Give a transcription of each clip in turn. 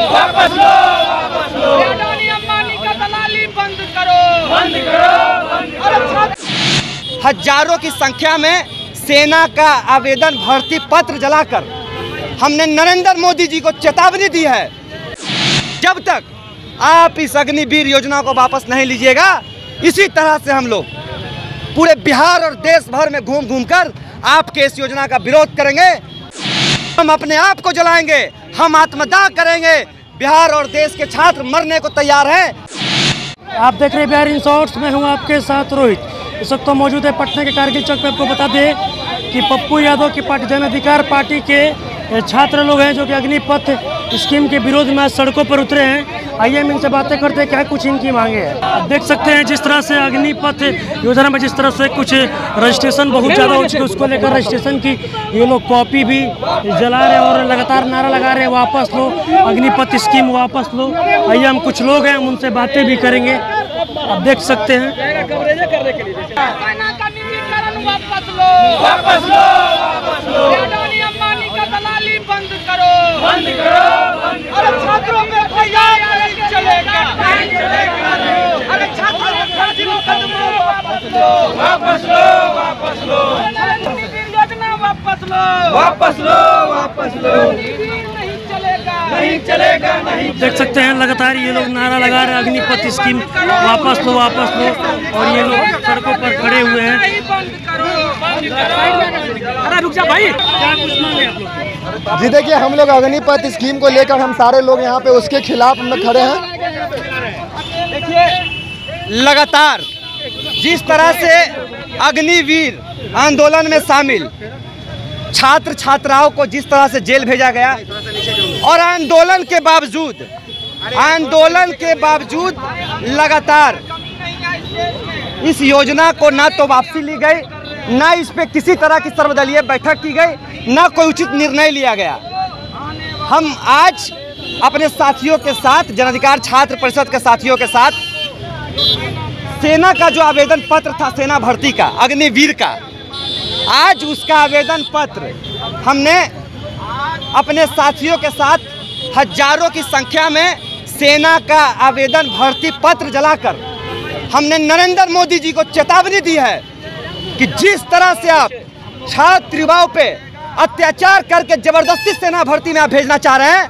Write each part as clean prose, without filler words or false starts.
वापस लो, वापस लो। अडानी अंबानी का दलाली बंद करो, बंद करो, बंद करो। हजारों की संख्या में सेना का आवेदन भर्ती पत्र जलाकर हमने नरेंद्र मोदी जी को चेतावनी दी है, जब तक आप इस अग्निवीर योजना को वापस नहीं लीजिएगा, इसी तरह से हम लोग पूरे बिहार और देश भर में घूम घूम कर आपके इस योजना का विरोध करेंगे। हम अपने आप को जलाएंगे, हम आत्मदाह करेंगे। बिहार और देश के छात्र मरने को तैयार हैं। आप देख रहे हैं बिहार इन शॉर्ट्स में, हूँ आपके साथ रोहित। इस वक्त तो मौजूद है पटना के कारगिल चौक पे। आपको बता दें कि पप्पू यादव की पार्टी जन अधिकार पार्टी के छात्र लोग हैं जो कि अग्निपथ स्कीम के विरोध में आज सड़कों पर उतरे हैं। आइए हम इनसे बातें करते हैं क्या कुछ इनकी मांगे हैं। आप देख सकते हैं जिस तरह से अग्निपथ योजना में जिस तरह से कुछ रजिस्ट्रेशन बहुत ज़्यादा हो चुके हैं, उसको लेकर रजिस्ट्रेशन की ये लोग कॉपी भी जला रहे हैं और लगातार नारा लगा रहे हैं वापस लो, अग्निपथ स्कीम वापस लो। आइए हम कुछ लोग हैं, हम उनसे बातें भी करेंगे। आप देख सकते हैं वापस लो, वापस लो, वापस लो। अडानी अंबानी का दलाली बंद करो, बंद करो, बंद अरे छात्रों पे तैयार नहीं चलेगा, नहीं चलेगा। अरे छात्रों पे फर्जी मुकदमा वापस लो, वापस लो, वापस लो। अग्निवीर योजना वापस लो, वापस लो, वापस लो। अग्निवीर नहीं चलेगा, नहीं चलेगा, नहीं। देख सकते हैं लगातार ये लोग नारा लगा रहे हैं अग्निपथ स्कीम वापस लो, वापस लो। और ये लोग सड़कों पर खड़े हुए हैं। नहीं बंद करो, बंद करो। अरे रुक जा भाई, क्या कुछ मांगे आप लोग? जी देखिए, हम लोग अग्निपथ स्कीम को लेकर हम सारे लोग यहाँ पे उसके खिलाफ हम लोग खड़े हैं। देखिए, लगातार जिस तरह से अग्निवीर आंदोलन में शामिल छात्र छात्राओं को जिस तरह से जेल भेजा गया और आंदोलन के बावजूद लगातार इस योजना को ना तो वापसी ली गई, ना इस पे किसी तरह की सर्वदलीय बैठक की गई, ना कोई उचित निर्णय लिया गया। हम आज अपने साथियों के साथ, जन अधिकार छात्र परिषद के साथियों के साथ, सेना का जो आवेदन पत्र था सेना भर्ती का, अग्निवीर का, आज उसका आवेदन पत्र हमने अपने साथियों के साथ हजारों की संख्या में सेना का आवेदन भर्ती पत्र जलाकर हमने नरेंद्र मोदी जी को चेतावनी दी है कि जिस तरह से आप छात्र युवाओं पे अत्याचार करके जबरदस्ती सेना भर्ती में आप भेजना चाह रहे हैं,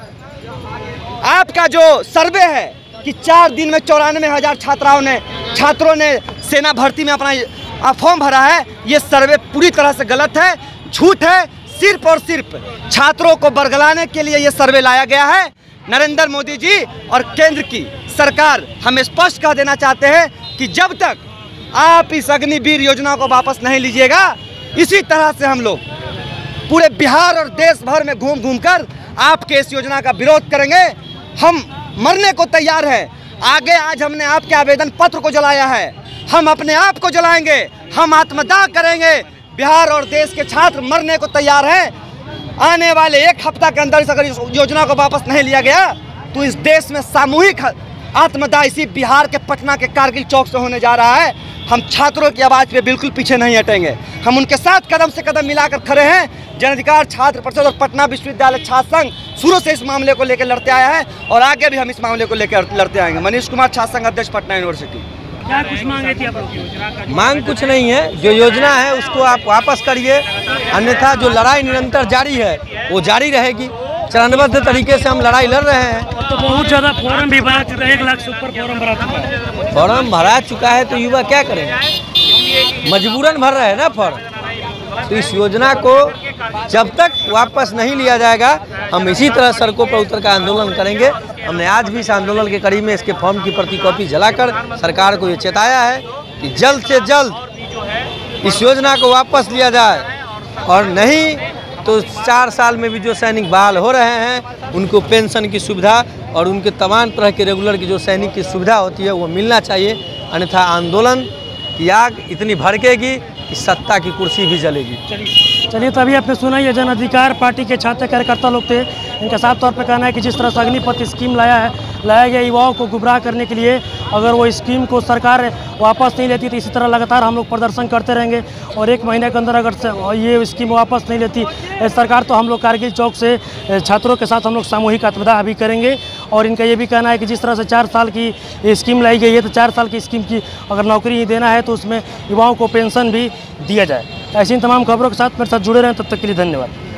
आपका जो सर्वे है कि 4 दिन में 94,000 छात्रों ने सेना भर्ती में अपना फॉर्म भरा है, ये सर्वे पूरी तरह से गलत है, झूठ है। सिर्फ और सिर्फ छात्रों को बरगलाने के लिए ये सर्वे लाया गया है। नरेंद्र मोदी जी और केंद्र की सरकार हमें स्पष्ट कह देना चाहते हैं कि जब तक आप इस अग्निवीर योजना को वापस नहीं लीजिएगा, इसी तरह से हम लोग पूरे बिहार और देश भर में घूम घूम कर आपके इस योजना का विरोध करेंगे। हम मरने को तैयार हैं। आगे आज हमने आपके आवेदन पत्र को जलाया है, हम अपने आप को जलाएंगे, हम आत्मदाह करेंगे। बिहार और देश के छात्र मरने को तैयार हैं। आने वाले 1 हफ्ता के अंदर अगर इस योजना को वापस नहीं लिया गया तो इस देश में सामूहिक आत्मदाह इसी बिहार के पटना के कारगिल चौक से होने जा रहा है। हम छात्रों की आवाज़ पे बिल्कुल पीछे नहीं हटेंगे, हम उनके साथ कदम से कदम मिलाकर खड़े हैं। जन अधिकार छात्र परिषद और पटना विश्वविद्यालय छात्र संघ शुरू से इस मामले को लेकर लड़ते आया है और आगे भी हम इस मामले को लेकर लड़ते आएंगे। मनीष कुमार, छात्र संघ अध्यक्ष, पटना यूनिवर्सिटी। क्या कुछ मांगे थी आप लोग? मांग कुछ नहीं है, जो योजना है उसको आप वापस करिए, अन्यथा जो लड़ाई निरंतर जारी है वो जारी रहेगी। चरणबद्ध तरीके से हम लड़ाई लड़ रहे हैं। तो बहुत ज़्यादा फॉर्म भी भरा चुका है, 1 लाख से ऊपर फॉर्म भरा चुका है। फॉर्म भरा चुका है तो युवा क्या करें, मजबूरन भर रहे हैं ना फॉर्म। तो इस योजना को जब तक वापस नहीं लिया जाएगा, हम इसी तरह सड़कों पर उतर कर आंदोलन करेंगे। हमने आज भी इस आंदोलन के कड़ी में इसके फॉर्म की प्रति कॉपी जलाकर सरकार को ये चेताया है कि जल्द से जल्द इस योजना को वापस लिया जाए, और नहीं तो 4 साल में भी जो सैनिक बहाल हो रहे हैं उनको पेंशन की सुविधा और उनके तमाम तरह के रेगुलर की जो सैनिक की सुविधा होती है वो मिलना चाहिए, अन्यथा आंदोलन की आग इतनी भड़केगी कि सत्ता की कुर्सी भी जलेगी। चलिए, तभी आपने सुना ये जन अधिकार पार्टी के छात्र कार्यकर्ता लोग थे। इनका साफ तौर पर कहना है कि जिस तरह से अग्निपथ स्कीम लाया गया युवाओं को गुमराह करने के लिए, अगर वो स्कीम को सरकार वापस नहीं लेती तो इसी तरह लगातार हम लोग प्रदर्शन करते रहेंगे। और 1 महीने के अंदर अगर ये स्कीम वापस नहीं लेती सरकार तो हम लोग कारगिल चौक से छात्रों के साथ हम लोग सामूहिक आत्मदाह भी करेंगे। और इनका ये भी कहना है कि जिस तरह से 4 साल की स्कीम लाई गई है तो 4 साल की स्कीम की अगर नौकरी ही देना है तो उसमें युवाओं को पेंशन भी दिया जाए। ऐसी इन तमाम खबरों के साथ मेरे साथ जुड़े रहें, तब तक के लिए धन्यवाद।